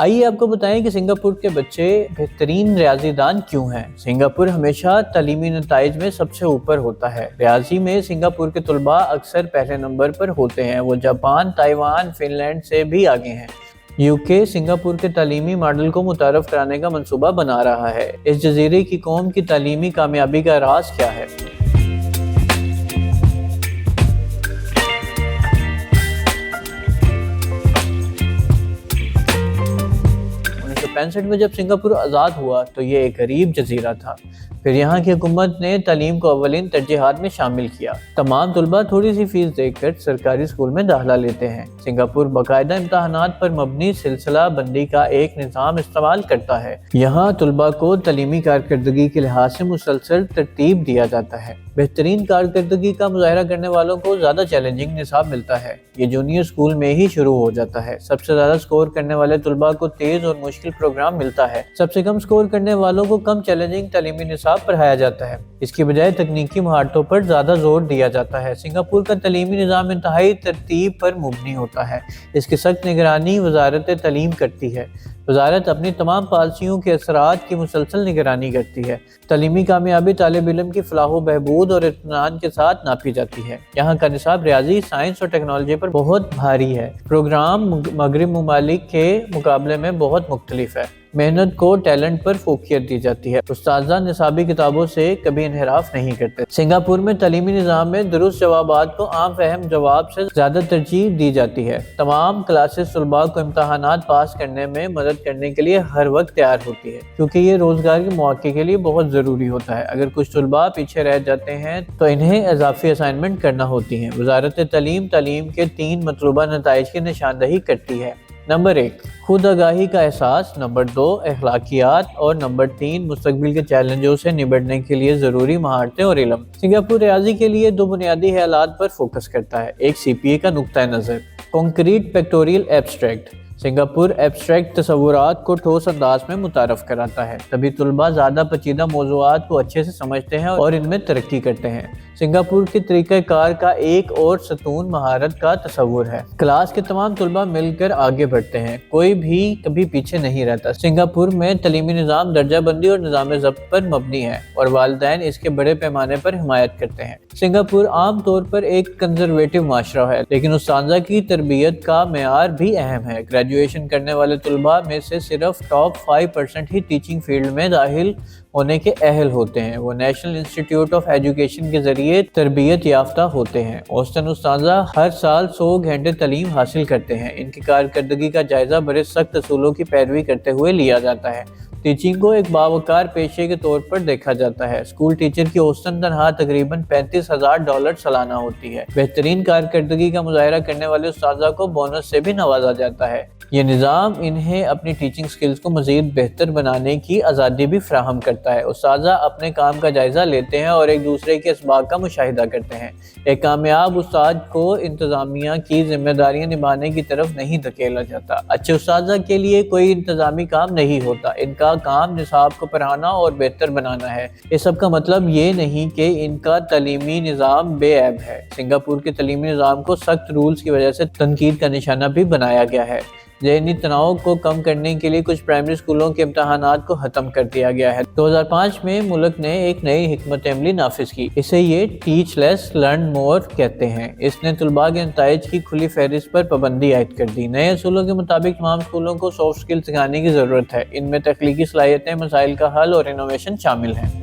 آئیے آپ کو بتائیں کہ سنگاپور کے بچے بہترین ریاضی دان کیوں ہیں۔ سنگاپور ہمیشہ تعلیمی نتائج میں سب سے اوپر ہوتا ہے۔ ریاضی میں سنگاپور کے طلباء اکثر پہلے نمبر پر ہوتے ہیں۔ وہ جاپان، تائیوان، فن لینڈ سے بھی آگے ہیں۔ UK سنگاپور کے تعلیمی ماڈل کو متعارف کرانے کا منصوبہ بنا رہا ہے۔ اس جزیرے کی قوم کی تعلیمی کامیابی کا راز کیا ہے؟ 1965 میں جب سنگاپور آزاد ہوا تو یہ ایک غریب جزیرہ تھا۔ پھر یہاں کی حکومت نے تعلیم کو اولین ترجیحات میں شامل کیا۔ تمام طلباء تھوڑی سی فیس دے کر سرکاری اسکول میں داخلہ لیتے ہیں۔ سنگاپور باقاعدہ امتحانات پر مبنی سلسلہ بندی کا ایک نظام استعمال کرتا ہے۔ یہاں طلباء کو تعلیمی کارکردگی کے لحاظ سے مسلسل ترتیب دیا جاتا ہے۔ بہترین کارکردگی کا مظاہرہ کرنے والوں کو زیادہ چیلنجنگ نصاب ملتا ہے۔ یہ جونیئر اسکول میں ہی شروع ہو جاتا ہے۔ سب سے زیادہ سکور کرنے والے طلباء کو تیز اور مشکل پروگرام ملتا ہے۔ سب سے کم سکور کرنے والوں کو کم چیلنجنگ تعلیمی نصاب پڑھایا جاتا ہے۔ اس کی بجائے تکنیکی مہارتوں پر زیادہ زور دیا جاتا ہے۔ سنگاپور کا تعلیمی نظام انتہائی ترتیب پر مبنی ہوتا ہے۔ اس کی سخت نگرانی وزارت تعلیم کرتی ہے۔ وزارت اپنی تمام پالیسیوں کے اثرات کی مسلسل نگرانی کرتی ہے۔ تعلیمی کامیابی طالب علم کی فلاح و بہبود اور اطمینان کے ساتھ ناپی جاتی ہے۔ یہاں کا نصاب ریاضی، سائنس اور ٹیکنالوجی پر بہت بھاری ہے۔ پروگرام مغرب ممالک کے مقابلے میں بہت مختلف ہے۔ محنت کو ٹیلنٹ پر فوقیت دی جاتی ہے۔ استاذہ نصابی کتابوں سے کبھی انحراف نہیں کرتے۔ سنگاپور میں تعلیمی نظام میں درست جوابات کو عام فہم جواب سے زیادہ ترجیح دی جاتی ہے۔ تمام کلاسز طلباء کو امتحانات پاس کرنے میں مدد کرنے کے لیے ہر وقت تیار ہوتی ہے، کیونکہ یہ روزگار کے مواقع کے لیے بہت ضروری ہوتا ہے۔ اگر کچھ طلباء پیچھے رہ جاتے ہیں تو انہیں اضافی اسائنمنٹ کرنا ہوتی ہیں۔ وزارت تعلیم کے 3 مطلوبہ نتائج کی نشاندہی کرتی ہے۔ نمبر 1، خود آگاہی کا احساس۔ نمبر 2، اخلاقیات۔ اور نمبر 3، مستقبل کے چیلنجوں سے نمٹنے کے لیے ضروری مہارتیں اور علم۔ سنگاپور ریاضی کے لیے 2 بنیادی خیالات پر فوکس کرتا ہے۔ ایک CPA کا نقطہ نظر، کنکریٹ پیکٹوریل ایبسٹریکٹ۔ سنگاپور ایبسٹریکٹ تصورات کو ٹھوس انداز میں متعارف کراتا ہے، تبھی طلباء زیادہ پیچیدہ موضوعات کو اچھے سے سمجھتے ہیں اور ان میں ترقی کرتے ہیں۔ سنگاپور کے طریقہ کار کا ایک اور ستون مہارت کا تصور ہے۔ کلاس کے تمام طلباء مل کر آگے بڑھتے ہیں، کوئی بھی کبھی پیچھے نہیں رہتا۔ سنگاپور میں تعلیمی نظام درجہ بندی اور نظام ضبط پر مبنی ہے اور والدین اس کے بڑے پیمانے پر حمایت کرتے ہیں۔ سنگاپور عام طور پر ایک کنزرویٹو معاشرہ ہے، لیکن اساتذہ کی تربیت کا معیار بھی اہم ہے۔ گریجویشن کرنے والے طلباء میں سے صرف ٹاپ 5% ہی ٹیچنگ فیلڈ میں داخل ہونے کے اہل ہوتے ہیں۔ وہ نیشنل انسٹی ٹیوٹ آف ایجوکیشن کے ذریعے تربیت یافتہ ہوتے ہیں۔ اوسطاً استاذہ ہر سال 100 گھنٹے تعلیم حاصل کرتے ہیں۔ ان کی کارکردگی کا جائزہ بڑے سخت اصولوں کی پیروی کرتے ہوئے لیا جاتا ہے۔ ٹیچنگ کو ایک باوقار پیشے کے طور پر دیکھا جاتا ہے۔ اسکول ٹیچر کی اوسطاً تنخواہ تقریباً $35,000 سالانہ ہوتی ہے۔ بہترین کارکردگی کا مظاہرہ کرنے والے استاذہ کو بونس سے بھی نوازا جاتا ہے۔ یہ نظام انہیں اپنی ٹیچنگ سکلز کو مزید بہتر بنانے کی آزادی بھی فراہم کرتا ہے۔ اساتذہ اپنے کام کا جائزہ لیتے ہیں اور ایک دوسرے کے اسباق کا مشاہدہ کرتے ہیں۔ ایک کامیاب استاد کو انتظامیہ کی ذمہ داریاں نبھانے کی طرف نہیں دھکیلا جاتا۔ اچھے اساتذہ کے لیے کوئی انتظامی کام نہیں ہوتا، ان کا کام نصاب کو پڑھانا اور بہتر بنانا ہے۔ اس سب کا مطلب یہ نہیں کہ ان کا تعلیمی نظام بے عیب ہے۔ سنگاپور کے تعلیمی نظام کو سخت رولز کی وجہ سے تنقید کا نشانہ بھی بنایا گیا ہے۔ ذہنی تناؤ کو کم کرنے کے لیے کچھ پرائمری اسکولوں کے امتحانات کو ختم کر دیا گیا ہے۔ 2005 میں ملک نے ایک نئی حکمت عملی نافذ کی۔ اسے یہ ٹیچ لیس لرن مور کہتے ہیں۔ اس نے طلباء کے نتائج کی کھلی فہرست پر پابندی عائد کر دی۔ نئے اصولوں کے مطابق تمام اسکولوں کو سافٹ اسکل سکھانے کی ضرورت ہے۔ ان میں تخلیقی صلاحیتیں، مسائل کا حل اور انوویشن شامل ہیں۔